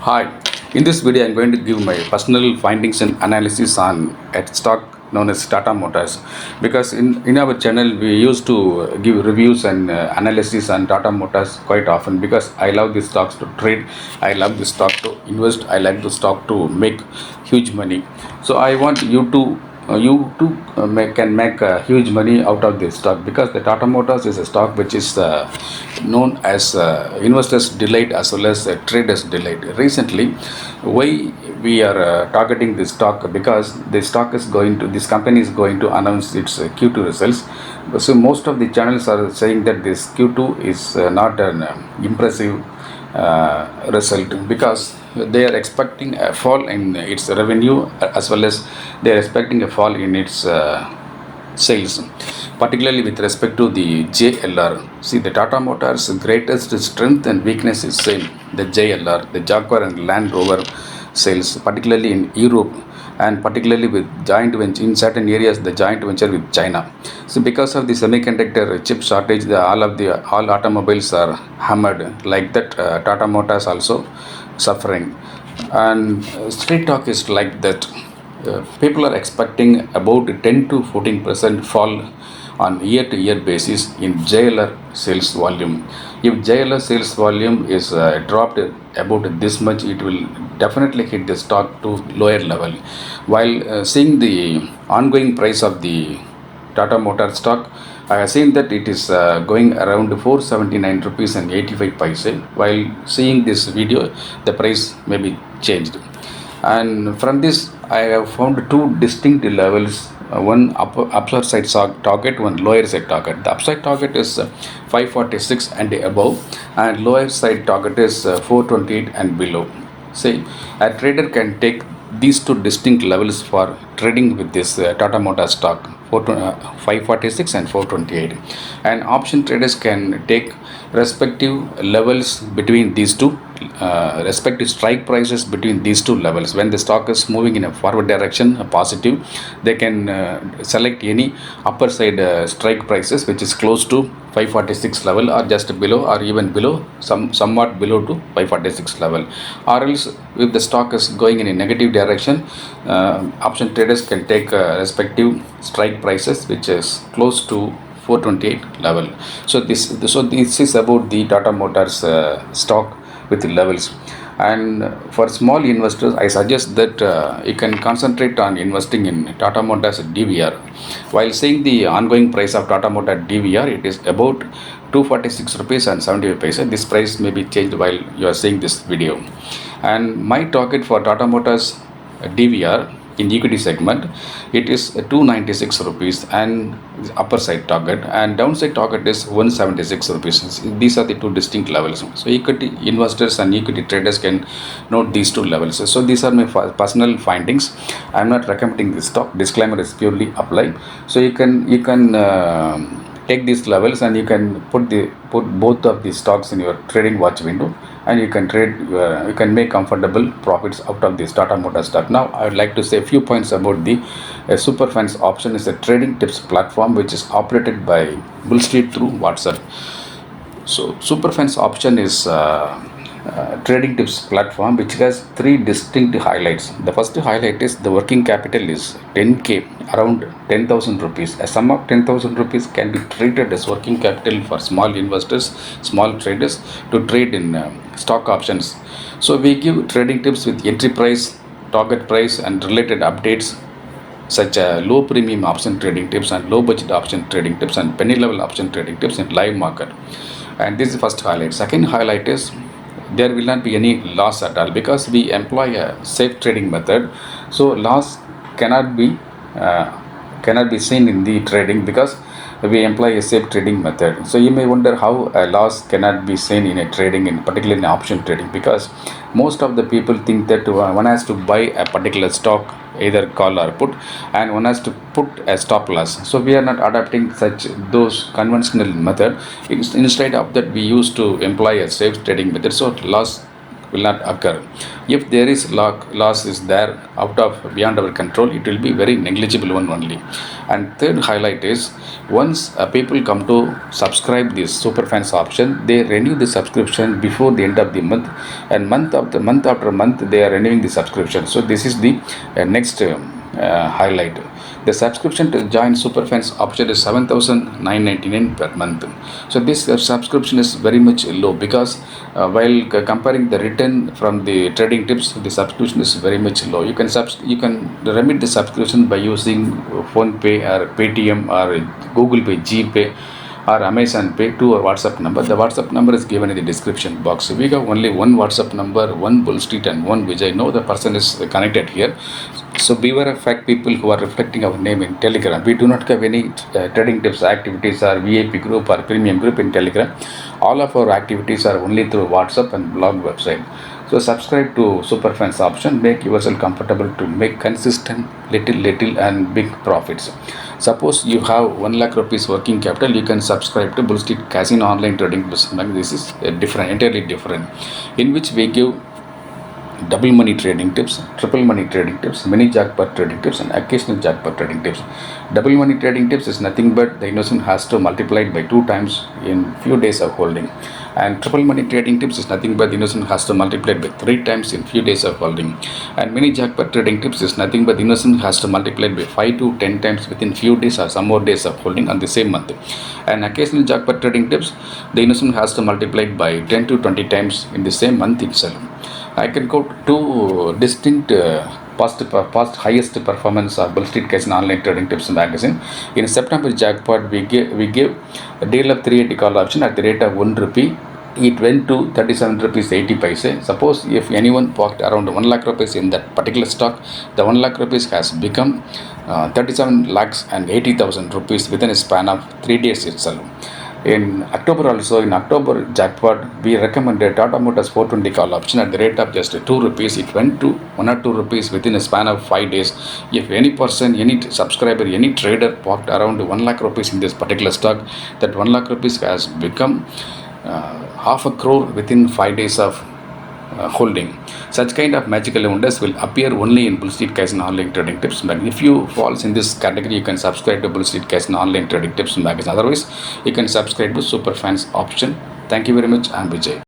Hi, in this video I'm going to give my personal findings and analysis on a stock known as Tata Motors, because in our channel we used to give reviews and analysis on Tata Motors quite often, because I love the stocks to trade, I love the stock to invest, I like the stock to make huge money. So I want you can make huge money out of this stock, because the Tata Motors is a stock which is known as investors delight as well as traders delight. Recently, why we are targeting this stock? Because this company is going to announce its Q2 results. So most of the channels are saying that this Q2 is not an impressive result, because they are expecting a fall in its revenue, as well as they are expecting a fall in its sales, particularly with respect to the JLR. See, the Tata Motors' greatest strength and weakness is same, the JLR, the Jaguar and Land Rover sales, particularly in Europe, and particularly with joint venture in certain areas, the joint venture with China. So because of the semiconductor chip shortage, all automobiles are hammered. Like that, Tata Motors also suffering, and street talk is like that. People are expecting about 10 to 14% fall on year to year basis in JLR sales volume. If JLR sales volume is dropped about this much, it will definitely hit the stock to lower level. While seeing the ongoing price of the Tata Motor stock, I have seen that it is going around 479 rupees and 85 paise. While seeing this video, the price may be changed. And from this, I have found two distinct levels. One upper side target, one lower side target. The upside target is 546 and above, and lower side target is 428 and below. Say, a trader can take these two distinct levels for trading with this Tata Motors stock, 546 and 428. And option traders can take respective levels between these two, respective strike prices between these two levels. When the stock is moving in a forward direction, a positive, they can select any upper side strike prices which is close to 546 level, or just below, or even below, somewhat below to 546 level. Or else, if the stock is going in a negative direction, option traders can take respective strike prices which is close to 428 level. So this is about the Tata Motors stock with levels. And for small investors, I suggest that you can concentrate on investing in Tata Motors DVR. While seeing the ongoing price of Tata Motors DVR, it is about 246 rupees and 75 paise. This price may be changed while you are seeing this video. And my target for Tata Motors DVR in equity segment, it is 296 rupees and upper side target, and downside target is 176 rupees. These are the two distinct levels. So equity investors and equity traders can note these two levels. So these are my personal findings. I am not recommending this stock. Disclaimer is purely applied. So you can take these levels, and you can put both of these stocks in your trading watch window, and you can trade, you can make comfortable profits out of this Tata Motors stock. Now I would like to say a few points about the Superfans option. Is a trading tips platform which is operated by Bull Street through WhatsApp. So Superfans option is trading tips platform which has three distinct highlights. The first highlight is the working capital is 10k, around 10,000 rupees. A sum of 10,000 rupees can be treated as working capital for small investors, small traders to trade in stock options. So we give trading tips with entry price, target price, and related updates, such as low premium option trading tips and low budget option trading tips and penny level option trading tips in live market. And this is the first highlight. Second highlight is there will not be any loss at all, because we employ a safe trading method. So loss cannot be seen in the trading, because we employ a safe trading method. So you may wonder how a loss cannot be seen in a trading, in particularly in option trading, because most of the people think that one has to buy a particular stock, either call or put, and one has to put a stop loss. So we are not adapting such those conventional method. Instead of that, we used to employ a safe trading method. So loss will not occur. If there is loss is there out of beyond our control, it will be very negligible one only. And third highlight is, once people come to subscribe this Superfans option, they renew the subscription before the end of the month, and month after month they are renewing the subscription. So this is the next highlight. The subscription to join Superfans option is 7,999 per month. So this subscription is very much low, because while comparing the return from the trading tips, the subscription is very much low. You can remit the subscription by using Phone Pay or Paytm or Google Pay, GPay, or Amazon Pay to our WhatsApp number. The WhatsApp number is given in the description box. We have only one WhatsApp number, one Bull Street and one Vijay. No, the person is connected here. So beware of fact people who are reflecting our name in Telegram. We do not have any trading tips activities or VIP group or premium group in Telegram. All of our activities are only through WhatsApp and blog website. So subscribe to Superfans option. Make yourself comfortable to make consistent little and big profits. Suppose you have 1 lakh rupees working capital, you can subscribe to Bull Street Casino online trading business. This is entirely different, in which we give double money trading tips, triple money trading tips, mini jackpot trading tips, and occasional jackpot trading tips. Double money trading tips is nothing but the investment has to multiply it by 2 times in few days of holding. And triple money trading tips is nothing but the investment has to multiply it by 3 times in few days of holding. And mini jackpot trading tips is nothing but the investment has to multiply it by 5 to 10 times within few days or some more days of holding on the same month. And occasional jackpot trading tips, the investment has to multiply it by 10 to 20 times in the same month itself. I can quote 2 distinct past highest performance of Bull Street Casino online trading tips magazine. In September jackpot, we give a deal of 380 call option at the rate of 1 rupee. It went to 37 rupees 80 paise. Suppose if anyone parked around 1 lakh rupees in that particular stock, the 1 lakh rupees has become 37 lakhs and 80,000 rupees within a span of 3 days itself. In October jackpot, we recommended Tata Motors 420 call option at the rate of just 2 rupees. It went to 1 or 2 rupees within a span of 5 days. If any person, any subscriber, any trader parked around 1 lakh rupees in this particular stock, that 1 lakh rupees has become half a crore within 5 days of holding. Such kind of magical wonders will appear only in Bull Street Casino online trading tips. But if you falls in this category, you can subscribe to Bull Street Casino online trading tips magazine. Otherwise, you can subscribe to Superfans option. Thank you very much. I'm Vijay.